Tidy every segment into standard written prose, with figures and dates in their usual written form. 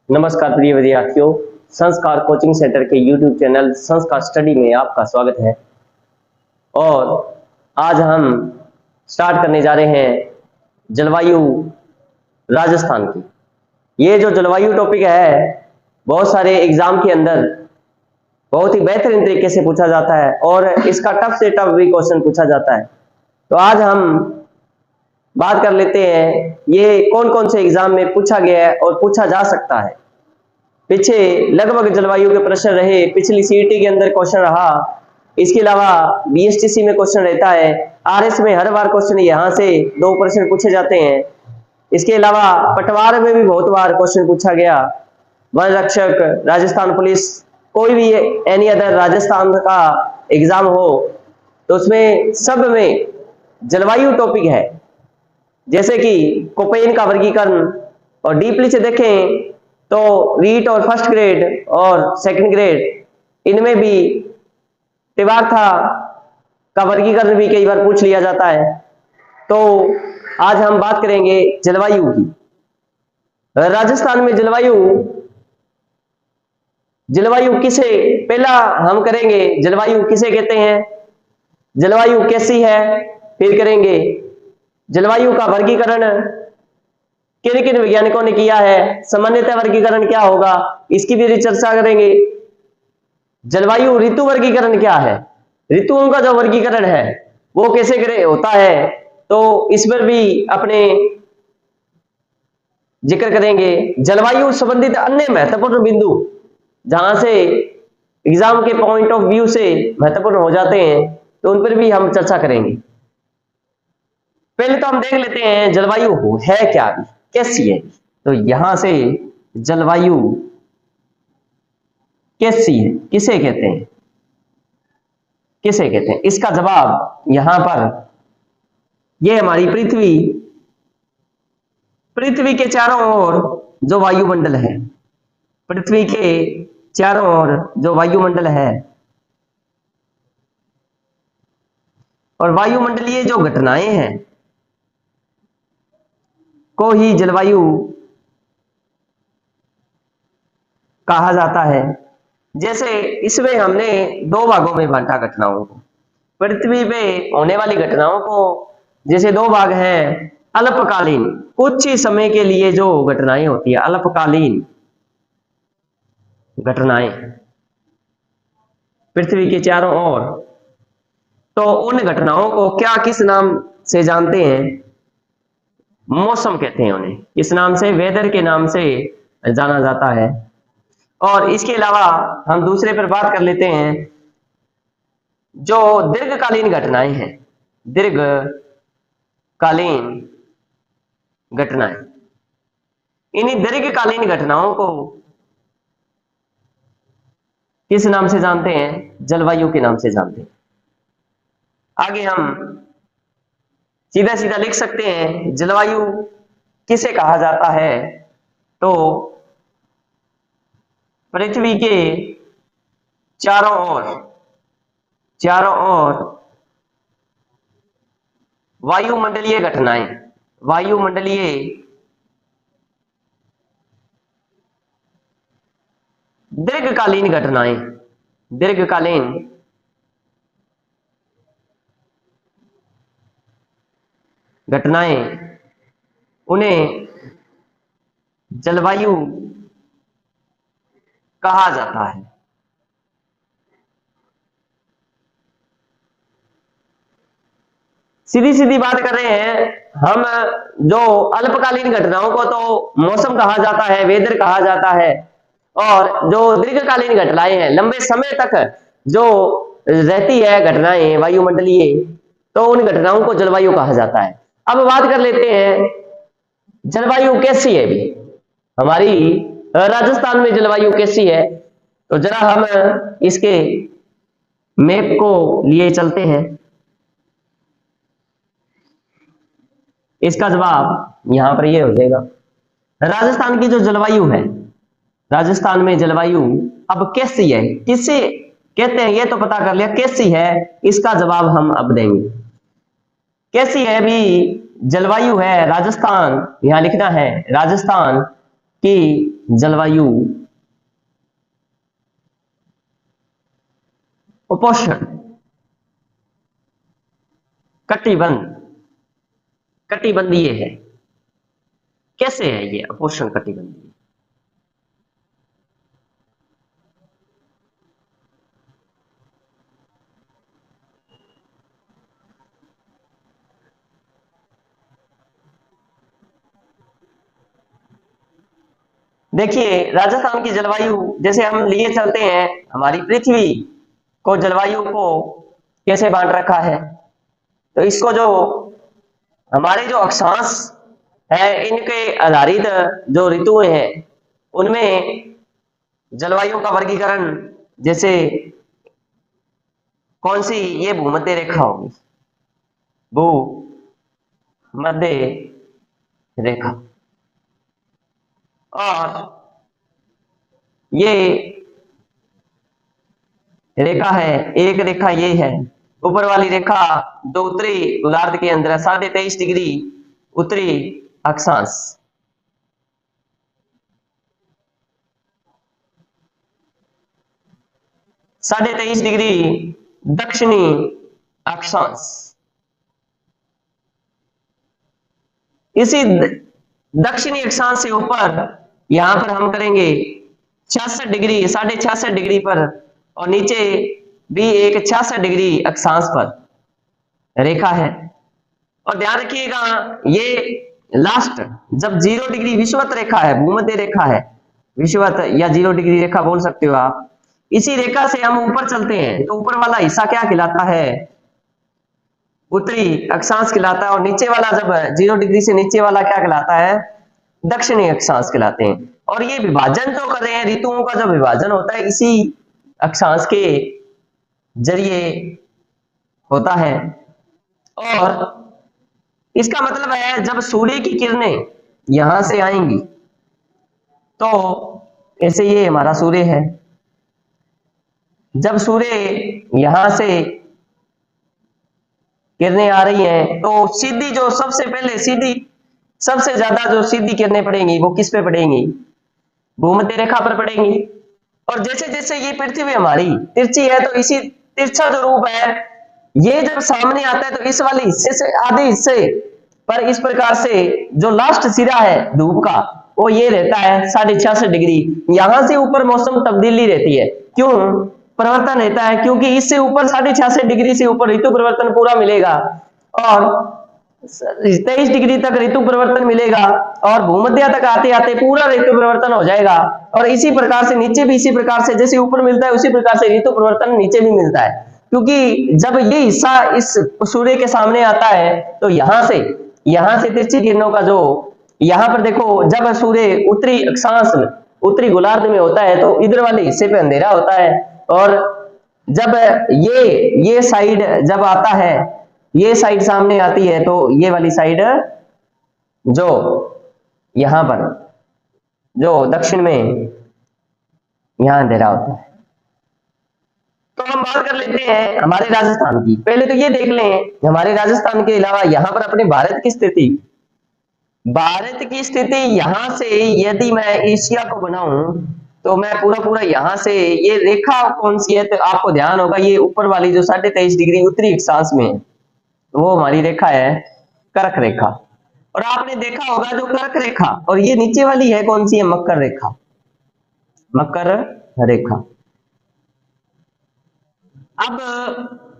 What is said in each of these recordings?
नमस्कार प्रिय विद्यार्थियों, संस्कार कोचिंग सेंटर के YouTube चैनल संस्कार स्टडी में आपका स्वागत है। और आज हम स्टार्ट करने जा रहे हैं जलवायु राजस्थान की। ये जो जलवायु टॉपिक है, बहुत सारे एग्जाम के अंदर बहुत ही बेहतरीन तरीके से पूछा जाता है और इसका टफ से टफ भी क्वेश्चन पूछा जाता है। तो आज हम बात कर लेते हैं ये कौन कौन से एग्जाम में पूछा गया है और पूछा जा सकता है। पीछे लगभग जलवायु के प्रश्न रहे, पिछली सीईटी के अंदर क्वेश्चन रहा, इसके अलावा बीएसटीसी में क्वेश्चन रहता है, आरएस में हर बार क्वेश्चन यहाँ से 2 प्रश्न पूछे जाते हैं। इसके अलावा पटवार में भी बहुत बार क्वेश्चन पूछा गया। वन रक्षक, राजस्थान पुलिस, कोई भी एनी अदर राजस्थान का एग्जाम हो तो उसमें सब में जलवायु टॉपिक है। जैसे कि कोपेन का वर्गीकरण, और डीपली से देखें तो रीट और फर्स्ट ग्रेड और सेकंड ग्रेड इनमें भी तिवार्था का वर्गीकरण भी कई बार पूछ लिया जाता है। तो आज हम बात करेंगे जलवायु की। राजस्थान में जलवायु किसे, पहला हम करेंगे जलवायु किसे कहते हैं, जलवायु कैसी है, फिर करेंगे जलवायु का वर्गीकरण किन किन वैज्ञानिकों ने किया है, सामान्यतः वर्गीकरण क्या होगा, इसकी भी चर्चा करेंगे। जलवायु ऋतु वर्गीकरण क्या है, ऋतुओं का जो वर्गीकरण है वो कैसे होता है, तो इस पर भी अपने जिक्र करेंगे। जलवायु संबंधित अन्य महत्वपूर्ण बिंदु जहां से एग्जाम के पॉइंट ऑफ व्यू से महत्वपूर्ण हो जाते हैं, तो उन पर भी हम चर्चा करेंगे। पहले तो हम देख लेते हैं जलवायु है क्या, कैसी है। तो यहां से जलवायु कैसी है, किसे कहते हैं, किसे कहते हैं, इसका जवाब यहां पर यह हमारी पृथ्वी के चारों ओर जो वायुमंडल है, पृथ्वी के चारों ओर जो वायुमंडल है और वायुमंडलीय जो घटनाएं हैं को ही जलवायु कहा जाता है। जैसे इसमें हमने 2 भागों में बांटा घटनाओं को, पृथ्वी पे होने वाली घटनाओं को। जैसे 2 भाग हैं, अल्पकालीन, कुछ ही समय के लिए जो घटनाएं होती है, अल्पकालीन घटनाएं पृथ्वी के चारों ओर, तो उन घटनाओं को क्या किस नाम से जानते हैं, मौसम कहते हैं उन्हें, इस नाम से, वेदर के नाम से जाना जाता है। और इसके अलावा हम दूसरे पर बात कर लेते हैं जो दीर्घकालीन घटनाएं हैं, दीर्घकालीन घटनाएं, इन्हीं दीर्घकालीन घटनाओं को किस नाम से जानते हैं, जलवायु के नाम से जानते हैं। आगे हम सीधा सीधा लिख सकते हैं जलवायु किसे कहा जाता है, तो पृथ्वी के चारों ओर वायुमंडलीय घटनाएं, वायुमंडलीय दीर्घकालीन घटनाएं, दीर्घकालीन घटनाएं, उन्हें जलवायु कहा जाता है। सीधी सीधी बात कर रहे हैं हम, जो अल्पकालीन घटनाओं को तो मौसम कहा जाता है, वेदर कहा जाता है, और जो दीर्घकालीन घटनाएं हैं, लंबे समय तक जो रहती है घटनाएं वायुमंडलीय, तो उन घटनाओं को जलवायु कहा जाता है। अब बात कर लेते हैं जलवायु कैसी है भी, हमारी राजस्थान में जलवायु कैसी है। तो जरा हम इसके मैप को लिए चलते हैं। इसका जवाब यहां पर ये हो जाएगा। राजस्थान की जो जलवायु है, राजस्थान में जलवायु अब कैसी है, किसे कहते हैं ये तो पता कर लिया, कैसी है इसका जवाब हम अब देंगे। कैसी है भी जलवायु है राजस्थान, यहां लिखना है राजस्थान की जलवायु उपोष्ण कटिबंधीय है। कैसे है ये उपोष्ण कटिबंधीय? देखिए, राजस्थान की जलवायु जैसे हम लिए चलते हैं, हमारी पृथ्वी को जलवायु को कैसे बांट रखा है, तो इसको जो हमारे जो अक्षांश है इनके आधारित जो ऋतुएं हैं उनमें जलवायु का वर्गीकरण, जैसे कौन सी, ये भूमध्य रेखा होगी, भूमध्य रेखा, और ये रेखा है, एक रेखा ये है, ऊपर वाली रेखा जो उत्तरी गोलार्ध के अंदर 23.5 डिग्री उत्तरी अक्षांश, 23.5 डिग्री दक्षिणी अक्षांश। इसी दक्षिणी अक्षांश से ऊपर यहां पर हम करेंगे 66 डिग्री, 66.5 डिग्री पर, और नीचे भी एक 66 डिग्री अक्षांश पर रेखा है। और ध्यान रखिएगा, ये लास्ट जब 0 डिग्री विषुवत रेखा है, भूमध्य रेखा है, विषुवत या 0 डिग्री रेखा बोल सकते हो आप, इसी रेखा से हम ऊपर चलते हैं तो ऊपर वाला हिस्सा क्या कहलाता है? उत्तरी अक्षांश कहलाता है, और नीचे वाला जब 0 डिग्री से नीचे वाला क्या कहलाता है? दक्षिणी अक्षांश कहलाते हैं। और ये विभाजन जो कर रहे हैं, ऋतुओं का जो विभाजन होता है इसी अक्षांश के जरिए होता है। और इसका मतलब है जब सूर्य की किरणें यहां से आएंगी तो ऐसे ये हमारा सूर्य है, जब सूर्य यहां से किरणें आ रही हैं तो सीधी जो सबसे पहले सीधी सबसे ज्यादा जो सीधी किरणें पड़ेंगी वो किस पे पड़ेंगी? भूमध्य रेखा पर पड़ेंगी। और जैसे जैसे ये पृथ्वी हमारी तिरछी है तो इसी तिरछा जो रूप है ये जब सामने आता है तो इस वाले हिस्से से आधे हिस्से पर इस प्रकार से जो लास्ट सिरा है धूप का वो ये रहता है 66.5 डिग्री। यहां से ऊपर मौसम तब्दीली रहती है, क्यों परिवर्तन रहता है? क्योंकि इससे ऊपर 66.5 डिग्री से ऊपर ऋतु परिवर्तन पूरा मिलेगा और 23 डिग्री तक ऋतु परिवर्तन मिलेगा और भूमध्य तक आते आते पूरा ऋतु परिवर्तन हो जाएगा। और इसी प्रकार से नीचे भी इसी प्रकार से जैसे ऊपर मिलता है उसी प्रकार से ऋतु परिवर्तन नीचे भी मिलता है, क्योंकि जब ये हिस्सा इस सूर्य के सामने आता है तो यहां से तिरछी किरणों का जो यहां पर देखो, जब सूर्य उत्तरी अक्षांश उत्तरी गोलार्ध में होता है तो इधर वाले हिस्से पे अंधेरा होता है, और जब ये साइड जब आता है, ये साइड सामने आती है तो ये वाली साइड जो यहां पर जो दक्षिण में यहां अंधेरा होता है। तो हम बात कर लेते हैं हमारे राजस्थान की। पहले तो ये देख लें हमारे राजस्थान के अलावा यहां पर अपने भारत की स्थिति यहां से यदि मैं एशिया को बनाऊं तो मैं पूरा यहां से, ये रेखा कौन सी है तो आपको ध्यान होगा ये ऊपर वाली जो 23.5 डिग्री उत्तरी अक्षांश में है वो हमारी रेखा है कर्क रेखा। और आपने देखा होगा जो कर्क रेखा और ये नीचे वाली है कौन सी है? मकर रेखा, मकर रेखा। अब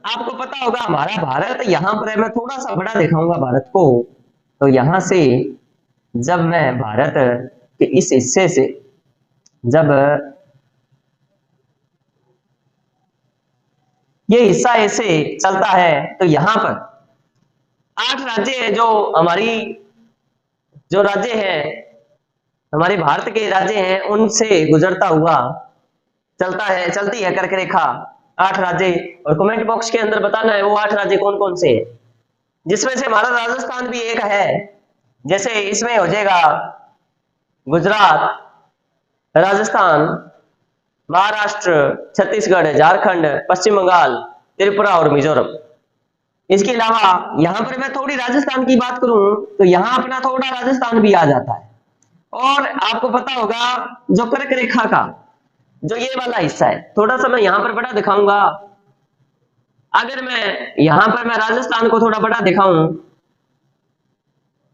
आपको पता होगा हमारा भारत यहां पर है, मैं थोड़ा सा बड़ा दिखाऊंगा भारत को। तो यहां से जब मैं भारत के इस हिस्से से जब ये हिस्सा ऐसे चलता है तो यहां पर 8 राज्य है जो हमारी जो राज्य है हमारे भारत के राज्य हैं उनसे गुजरता हुआ चलती है कर्क रेखा 8 राज्य। और कमेंट बॉक्स के अंदर बताना है वो 8 राज्य कौन कौन से हैं, जिसमें से हमारा राजस्थान भी एक है। जैसे इसमें हो जाएगा गुजरात, राजस्थान, महाराष्ट्र, छत्तीसगढ़, झारखंड, पश्चिम बंगाल, त्रिपुरा और मिजोरम। इसके अलावा यहां पर मैं थोड़ी राजस्थान की बात करूं तो यहां अपना थोड़ा राजस्थान भी आ जाता है। और आपको पता होगा जो कर्क रेखा का जो ये वाला हिस्सा है, थोड़ा सा मैं यहां पर बड़ा दिखाऊंगा। अगर मैं यहां पर मैं राजस्थान को थोड़ा बड़ा दिखाऊं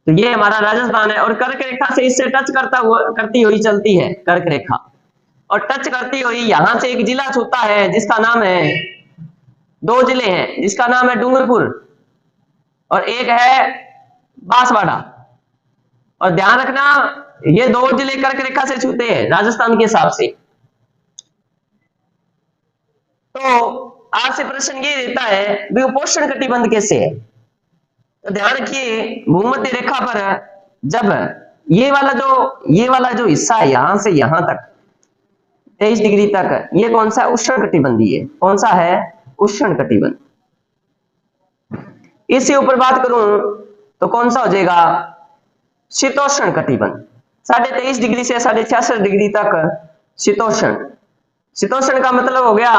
तो ये हमारा राजस्थान है, और कर्क रेखा से इससे टच करती हुई चलती है कर्क रेखा, और टच करती हुई यहां से एक जिला छूता है जिसका नाम है, दो जिले हैं जिसका नाम है डूंगरपुर और एक है बांसवाड़ा। और ध्यान रखना ये दो जिले कर्क रेखा से छूते हैं राजस्थान के हिसाब से। तो आपसे प्रश्न ये रहता है भी उपोष्ण कटिबंध कैसे है। तो ध्यान रखिए भूमध्य रेखा पर जब ये वाला जो हिस्सा है यहां से यहां तक 23 डिग्री तक, ये कौन सा उष्ण कटिबंधी है, कौन सा है उष्ण कटिबंध। इससे ऊपर बात करूं तो कौन सा हो जाएगा शीतोष्ण कटिबंध, 23.5 डिग्री से 66.5 डिग्री तक शीतोष्ण। शीतोष्ण का मतलब हो गया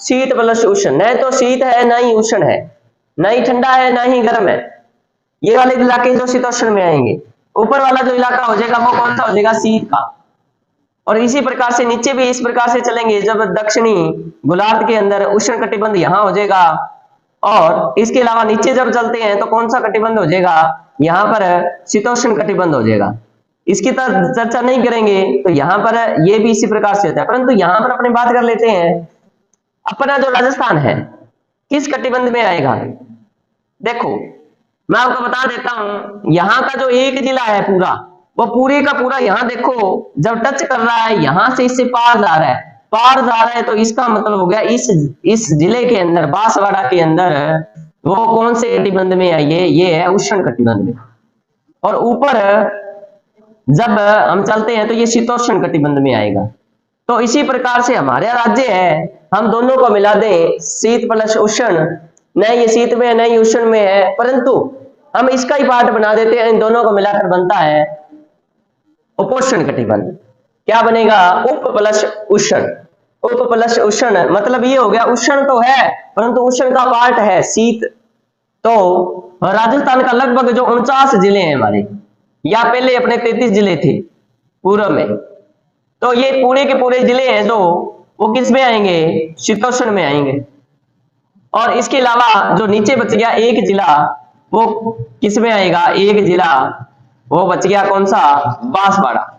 शीत प्लस उष्ण, न तो शीत है ना ही उष्ण है, ना ही ठंडा है ना ही गर्म है, ये वाले इलाके जो शीतोष्ण में आएंगे। ऊपर वाला जो इलाका हो जाएगा वो कौन सा हो जाएगा शीत का। और इसी प्रकार से नीचे भी इस प्रकार से चलेंगे, जब दक्षिणी गोलार्ध के अंदर उष्ण कटिबंध यहां हो जाएगा, और इसके अलावा नीचे जब चलते हैं तो कौन सा कटिबंध हो जाएगा, यहां पर शीतोष्ण कटिबंध हो जाएगा। इसकी तरह चर्चा नहीं करेंगे, तो यहां पर ये भी इसी प्रकार से होता है। परंतु यहां पर अपने बात कर लेते हैं अपना जो राजस्थान है किस कटिबंध में आएगा। देखो मैं आपको बता देता हूं, यहां का जो एक जिला है पूरा, वो पूरे का पूरा यहां देखो जब टच कर रहा है यहां से इससे पार जा रहा है, पार जा रहा है, तो इसका मतलब हो गया इस जिले के अंदर बांसवाड़ा के अंदर वो कौन से कटिबंध में है, ये है उष्ण कटिबंध में। और ऊपर जब हम चलते हैं तो ये शीतोष्ण कटिबंध में आएगा। तो इसी प्रकार से हमारे राज्य है, हम दोनों को मिला दें शीत प्लस उष्ण, न ये शीत में है न ही उष्ण में है, परंतु हम इसका ही पार्ट बना देते हैं, इन दोनों को मिलाकर बनता है उपोष्ण कटिबंध। क्या बनेगा उप प्लस उष्ण, उप प्लस उष्ण मतलब ये हो गया उष्ण तो है परंतु उष्ण का पार्ट है शीत। तो राजस्थान का लगभग जो 49 जिले हैं हमारे, या पहले अपने 33 जिले थे पूर्व में, तो ये पूरे के पूरे जिले हैं जो वो किस में आएंगे शीतोष्ण में आएंगे। और इसके अलावा जो नीचे बच गया एक जिला वो किस में आएगा, एक जिला वो बच गया कौन सा बांसवाड़ा।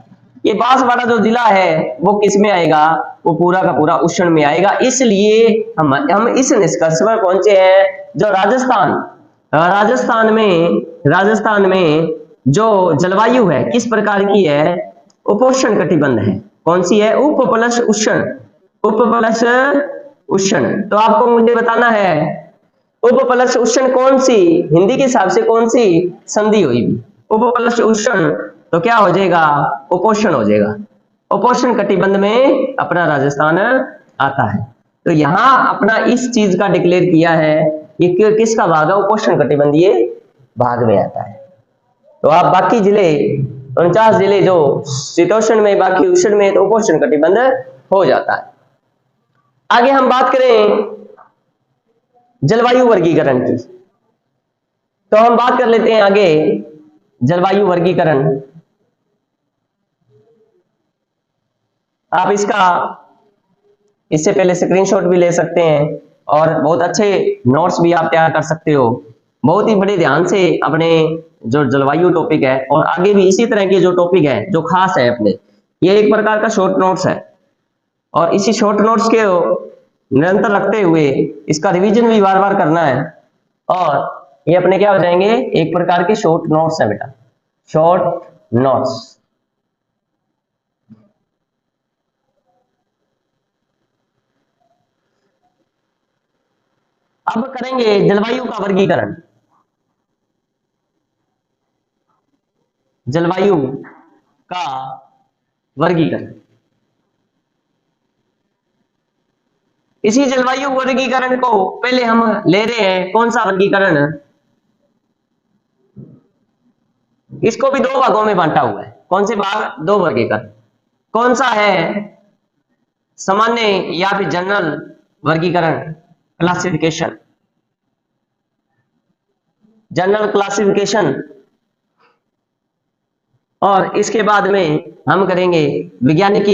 ये बांसवाड़ा जो जिला है वो किस में आएगा, वो पूरा का पूरा उष्ण में आएगा। इसलिए हम इस निष्कर्ष पर पहुंचे हैं जो राजस्थान में जो जलवायु है किस प्रकार की है, उपोष्ण कटिबंध है। कौन सी है, उप प्लस उष्ण, उप प्लस उष्ण। तो आपको मुझे बताना है उप प्लस उष्ण कौन सी, हिंदी के हिसाब से कौन सी संधि हुई, उप प्लस उष्ण तो क्या हो जाएगा उपोष्ण हो जाएगा। उपोष्ण कटिबंध में अपना राजस्थान आता है। तो यहां अपना इस चीज का डिक्लेयर किया है, ये किसका भाग है, उपोष्ण कटिबंधीय भाग में आता है। तो आप बाकी जिले 49 जिले जो शीतोष्ण में बाकी उष्ण में, तो उपोष्ण कटिबंध हो जाता है। आगे हम बात करें जलवायु वर्गीकरण की, तो हम बात कर लेते हैं आगे जलवायु वर्गीकरण। आप इससे पहले स्क्रीनशॉट भी ले सकते हैं और बहुत अच्छे नोट्स भी आप तैयार कर सकते हो। बहुत ही बड़े ध्यान से अपने जो जलवायु टॉपिक है और आगे भी इसी तरह के जो टॉपिक है जो खास है अपने, ये एक प्रकार का शॉर्ट नोट्स है, और इसी शॉर्ट नोट्स के निरंतर रखते हुए इसका रिवीजन भी बार बार करना है, और ये अपने क्या हो जाएंगे एक प्रकार के शॉर्ट नोट्स है बेटा, शॉर्ट नोट्स। अब करेंगे जलवायु का वर्गीकरण। जलवायु का वर्गीकरण, इसी जलवायु वर्गीकरण को पहले हम ले रहे हैं कौन सा वर्गीकरण, इसको भी दो भागों में बांटा हुआ है। कौन से भाग, दो वर्गीकरण। कौन सा है, सामान्य या फिर जनरल वर्गीकरण क्लासिफिकेशन, जनरल क्लासिफिकेशन, और इसके बाद में हम करेंगे वैज्ञानिक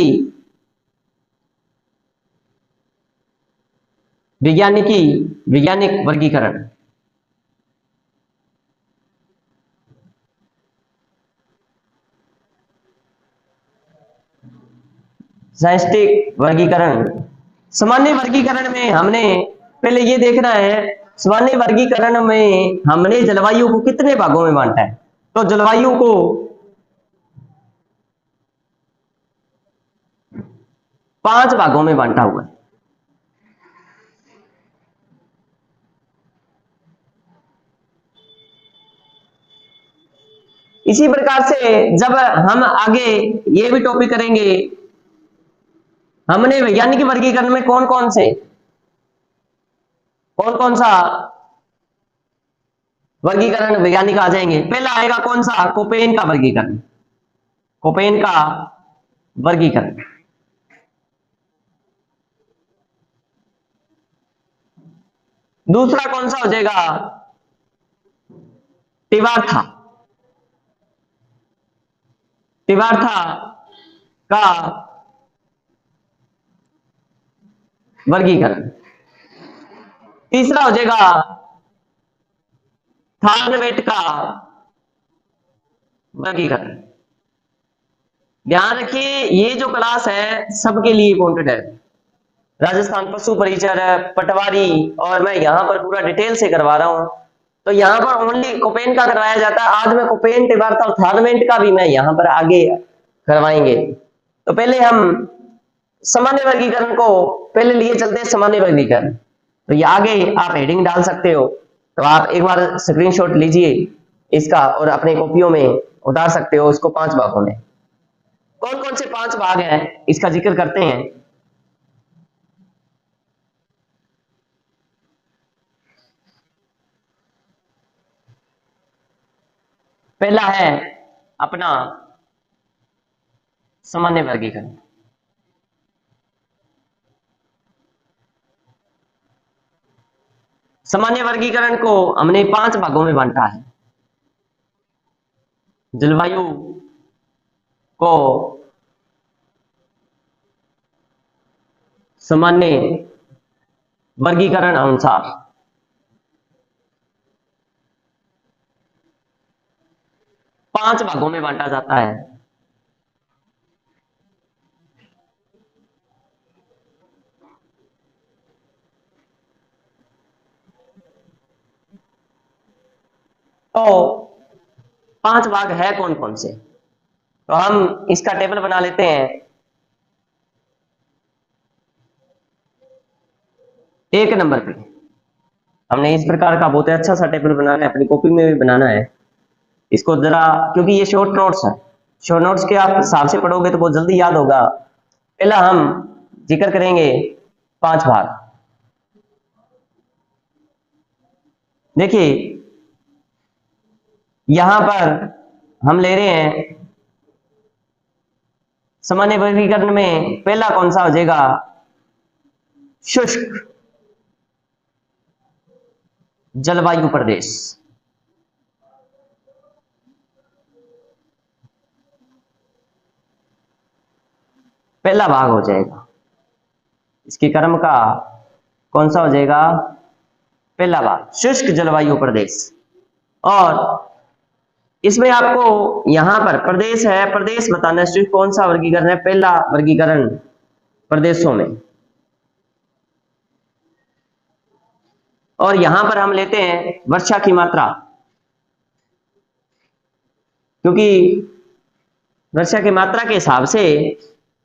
वर्गीकरण। साइंटिफिक वर्गीकरण। सामान्य वर्गीकरण में हमने पहले ये देखना है, सामान्य वर्गीकरण में हमने जलवायु को कितने भागों में बांटा है। तो जलवायु को 5 भागों में बांटा हुआ है। इसी प्रकार से जब हम आगे ये भी टॉपिक करेंगे, हमने वैज्ञानिक वर्गीकरण में कौन कौन सा वर्गीकरण वैज्ञानिक आ जाएंगे। पहला आएगा कौन सा, कोपेन का वर्गीकरण। कोपेन का वर्गीकरण। दूसरा कौन सा हो जाएगा, टिवार्था का वर्गीकरण। तीसरा हो जाएगा थार्नवेट का वर्गीकरण। ध्यान रखिए ये जो क्लास है सबके लिए इंपॉर्टेंट है। राजस्थान पशु परिचर, पटवारी, और मैं यहां पर पूरा डिटेल से करवा रहा हूं। तो यहां पर ओनली कोपेन का करवाया जाता है। आज मैं कोपेन, टिवार्था और थार्नवेट का भी मैं यहां पर आगे करवाएंगे। तो पहले हम सामान्य वर्गीकरण को पहले लिए चलते हैं। सामान्य वर्गीकरण तो ये आगे आप हेडिंग डाल सकते हो, तो आप एक बार स्क्रीनशॉट लीजिए इसका और अपने कॉपियों में उतार सकते हो। इसको 5 भागों में, कौन कौन से 5 भाग हैं इसका जिक्र करते हैं। पहला है अपना सामान्य वर्गीकरण। सामान्य वर्गीकरण को हमने 5 भागों में बांटा है। जलवायु को सामान्य वर्गीकरण अनुसार 5 भागों में बांटा जाता है। तो 5 भाग है कौन कौन से, तो हम इसका टेबल बना लेते हैं। एक नंबर पे हमने इस प्रकार का बहुत अच्छा सा टेबल बनाना है, अपनी कॉपी में भी बनाना है। इसको जरा, क्योंकि ये शॉर्ट नोट्स है, शॉर्ट नोट्स के आप हिसाब से पढ़ोगे तो बहुत जल्दी याद होगा। पहला हम जिक्र करेंगे 5 भाग। देखिए यहां पर हम ले रहे हैं सामान्य वर्गीकरण में पहला कौन सा हो जाएगा, शुष्क जलवायु प्रदेश। पहला भाग हो जाएगा। इसके क्रम का कौन सा हो जाएगा, पहला भाग शुष्क जलवायु प्रदेश। और इसमें आपको यहां पर प्रदेश है, प्रदेश बताना है कौन सा वर्गीकरण है। पहला वर्गीकरण प्रदेशों में, और यहां पर हम लेते हैं वर्षा की मात्रा, क्योंकि वर्षा की मात्रा के हिसाब से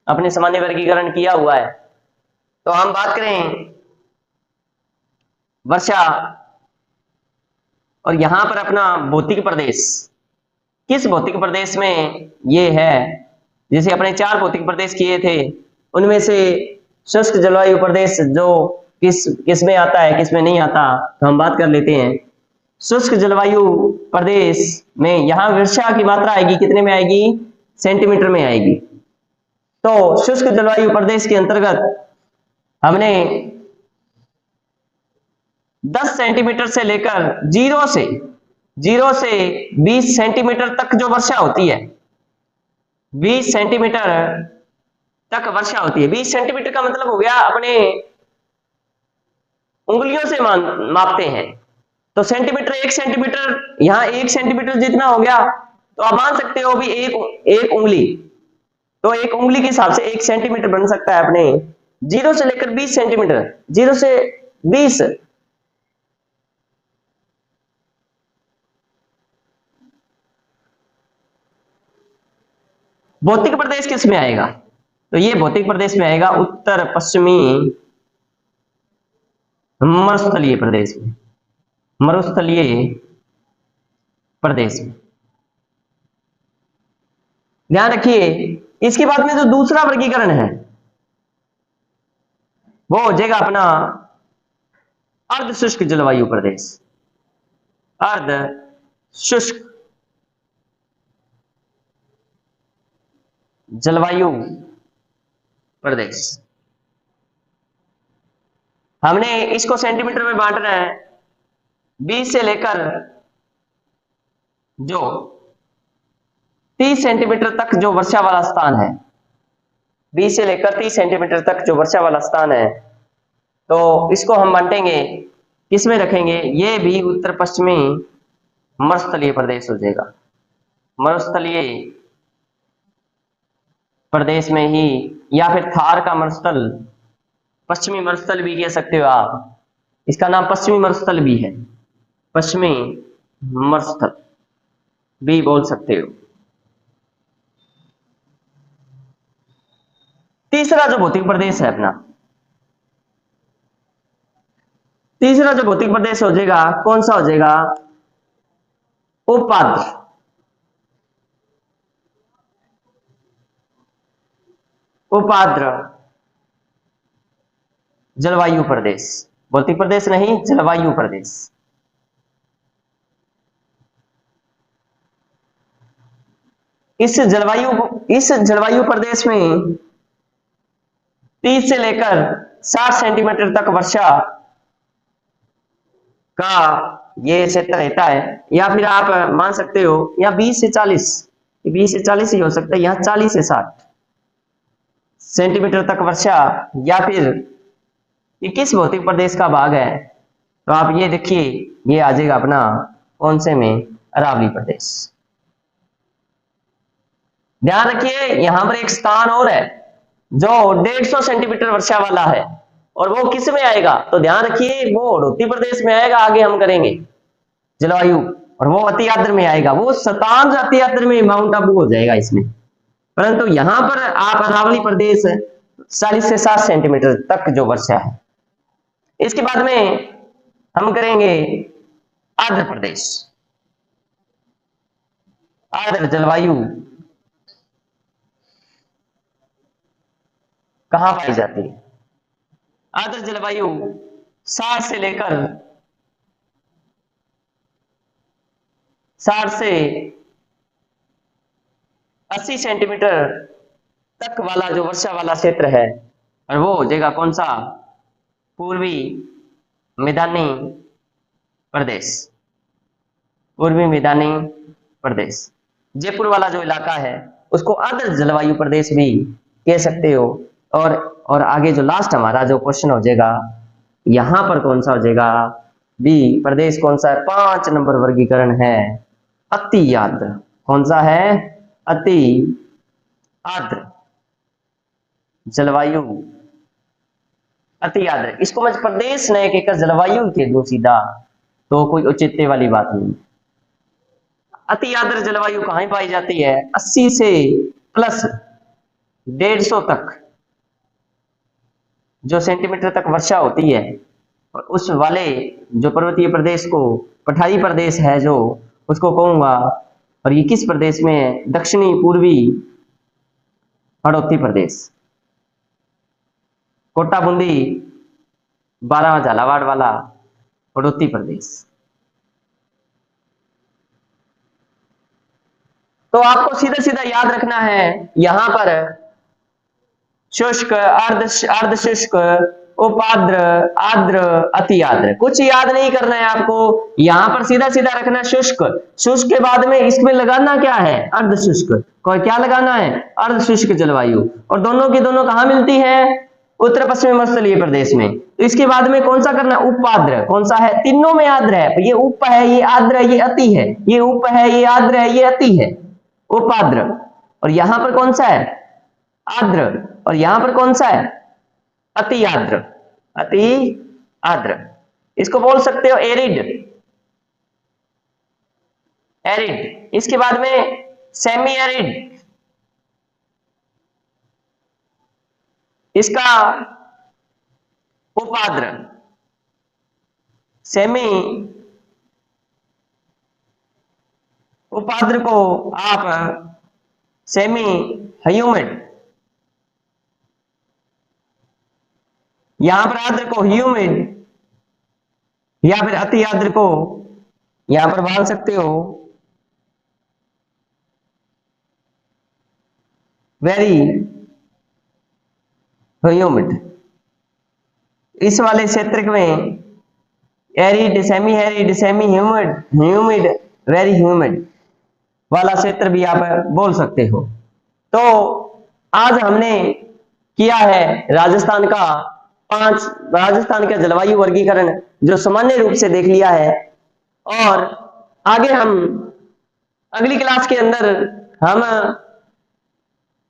अपने सामान्य वर्गीकरण किया हुआ है। तो हम बात करें वर्षा, और यहां पर अपना भौतिक प्रदेश, किस भौतिक प्रदेश में ये है। जैसे अपने 4 भौतिक प्रदेश किए थे, उनमें से शुष्क जलवायु प्रदेश जो किस में आता है, किस में नहीं आता, तो हम बात कर लेते हैं। शुष्क जलवायु प्रदेश में यहां वर्षा की मात्रा आएगी, कितने में आएगी, सेंटीमीटर में आएगी। तो शुष्क जलवायु प्रदेश के अंतर्गत हमने 10 सेंटीमीटर से लेकर 0 से 20 सेंटीमीटर तक जो वर्षा होती है, 20 सेंटीमीटर तक वर्षा होती है। 20 सेंटीमीटर का मतलब हो गया अपने उंगलियों से मापते हैं, तो सेंटीमीटर 1 सेंटीमीटर, यहां 1 सेंटीमीटर जितना हो गया, तो आप मान सकते हो भी एक उंगली, तो एक उंगली के हिसाब से 1 सेंटीमीटर बन सकता है अपने 0 से लेकर 20 सेंटीमीटर, 0 से 20। भौतिक प्रदेश किस में आएगा? तो ये भौतिक प्रदेश में आएगा उत्तर पश्चिमी मरुस्थलीय प्रदेश में, मरुस्थलीय प्रदेश में। ध्यान रखिए, इसके बाद में जो दूसरा वर्गीकरण है वो हो जाएगा अपना अर्ध शुष्क जलवायु प्रदेश, अर्ध शुष्क जलवायु प्रदेश। हमने इसको सेंटीमीटर में बांटना है। 20 से लेकर जो 30 सेंटीमीटर तक जो वर्षा वाला स्थान है, 20 से लेकर 30 सेंटीमीटर तक जो वर्षा वाला स्थान है, तो इसको हम बांटेंगे, किसमें रखेंगे? ये भी उत्तर पश्चिमी मरुस्थलीय प्रदेश हो जाएगा, मरुस्थलीय प्रदेश में ही, या फिर थार का मरुस्थल, पश्चिमी मरुस्थल भी कह सकते हो आप, इसका नाम पश्चिमी मरुस्थल भी है, पश्चिमी मरुस्थल भी बोल सकते हो। तीसरा जो भौतिक प्रदेश है अपना, तीसरा जो भौतिक प्रदेश हो जाएगा, कौन सा हो जाएगा? उपाद्र, उपाद्र जलवायु प्रदेश, भौतिक प्रदेश नहीं, जलवायु प्रदेश। इस जलवायु प्रदेश में 30 से लेकर 60 सेंटीमीटर तक वर्षा का ये क्षेत्र रहता है, या फिर आप मान सकते हो यहाँ 20 से 40, 20 से 40 ही हो सकता है, यहाँ 40 से 60 सेंटीमीटर तक वर्षा, या फिर ये किस भौतिक प्रदेश का भाग है? तो आप ये देखिए, ये आ जाएगा अपना कौन से में? अरावली प्रदेश। ध्यान रखिए, यहां पर एक स्थान और है जो 150 सेंटीमीटर वर्षा वाला है, और वो किस में आएगा? तो ध्यान रखिए, वो हड़ौती प्रदेश में आएगा, आगे हम करेंगे जलवायु, और वो अति आर्द्र में आएगा, वो शतांश अति आर्द्र में माउंट आबू हो जाएगा इसमें। परंतु यहां पर आप अरावली प्रदेश 40 से 60 सेंटीमीटर तक जो वर्षा है। इसके बाद में हम करेंगे आर्द्र प्रदेश, आर्द्र जलवायु कहां पाई जाती है? आर्द्र जलवायु 60 से लेकर 80 सेंटीमीटर तक वाला जो वर्षा वाला क्षेत्र है, और वो हो जाएगा कौन सा? पूर्वी मैदानी प्रदेश, पूर्वी मैदानी प्रदेश। जयपुर वाला जो इलाका है उसको आर्द्र जलवायु प्रदेश भी कह सकते हो। और आगे जो लास्ट हमारा जो क्वेश्चन हो जाएगा, यहां पर कौन सा हो जाएगा? बी प्रदेश कौन सा है? 5 नंबर वर्गीकरण है अति आर्द्र। कौन सा है? अति आर्द्र जलवायु, अति आर्द्र। इसको मैं प्रदेश नहीं कहकर जलवायु कह दूं सीधा, तो कोई औचित्य वाली बात नहीं। अति आर्द्र जलवायु कहां पाई जाती है? 80 से प्लस 150 तक जो सेंटीमीटर तक वर्षा होती है, और उस वाले जो पर्वतीय प्रदेश को पठारी प्रदेश है जो, उसको कहूंगा। और ये किस प्रदेश में है? दक्षिणी पूर्वी हड़ौती प्रदेश, कोटा बूंदी बारह झालावाड़ वाला हड़ौती प्रदेश। तो आपको सीधा सीधा याद रखना है, यहां पर शुष्क, अर्ध शुष्क, उपाद्र, आर्द्र, अति आर्द्र। कुछ याद नहीं करना है आपको, यहां पर सीधा सीधा रखना शुष्क। शुष्क के बाद में इसमें लगाना क्या है, अर्ध शुष्क। क्या लगाना है, अर्ध शुष्क जलवायु। और दोनों की दोनों कहां मिलती है, उत्तर पश्चिमी मरुस्थलीय प्रदेश में। तो इसके बाद में कौन सा करना, उपाद्र। कौन सा है, तीनों में आर्द्र है, ये उप है, ये आर्द्र है, ये अति है, ये उप है, ये आर्द्र है, ये अति है, उपाद्र। और यहां पर कौन सा है, आर्द्र। और यहां पर कौन सा है, अति आर्द्र, अति आर्द्र। इसको बोल सकते हो एरिड, एरिड। इसके बाद में सेमी एरिड, इसका उपाद्र, सेमी उपाद्र को आप सेमी ह्यूमिड, यहां पर आर्द्र को ह्यूमिड या फिर अति आर्द्र को यहां पर बांध सकते हो वेरी ह्यूमिड। इस वाले क्षेत्र में arid, semi arid, semi humid, humid, very humid वाला क्षेत्र भी आप बोल सकते हो। तो आज हमने किया है राजस्थान का जलवायु वर्गीकरण, जो सामान्य रूप से देख लिया है। और आगे हम अगली क्लास के अंदर हम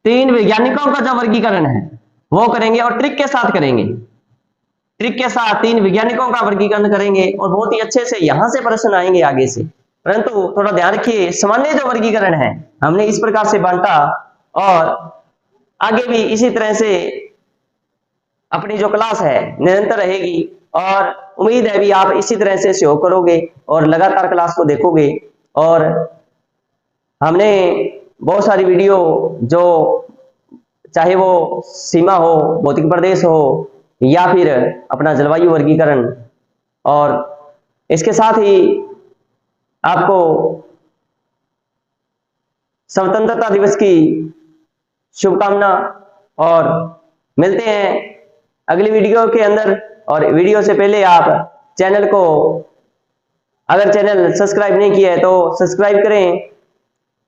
3 वैज्ञानिकों का जो वर्गीकरण है वो करेंगे, और ट्रिक के साथ करेंगे। ट्रिक के साथ 3 वैज्ञानिकों का वर्गीकरण करेंगे, और बहुत ही अच्छे से यहां से प्रश्न आएंगे आगे से। परंतु थोड़ा ध्यान रखिए, सामान्य जो वर्गीकरण है हमने इस प्रकार से बांटा, और आगे भी इसी तरह से अपनी जो क्लास है निरंतर रहेगी। और उम्मीद है भी आप इसी तरह से सहयोग करोगे और लगातार क्लास को देखोगे। और हमने बहुत सारी वीडियो, जो चाहे वो सीमा हो, भौतिक प्रदेश हो, या फिर अपना जलवायु वर्गीकरण, और इसके साथ ही आपको स्वतंत्रता दिवस की शुभकामना। और मिलते हैं अगली वीडियो के अंदर। और वीडियो से पहले आप चैनल को, अगर चैनल सब्सक्राइब नहीं किया है तो सब्सक्राइब करें,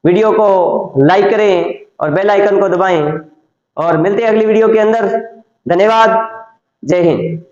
वीडियो को लाइक करें और बेल आइकन को दबाएं। और मिलते हैं अगली वीडियो के अंदर। धन्यवाद, जय हिंद।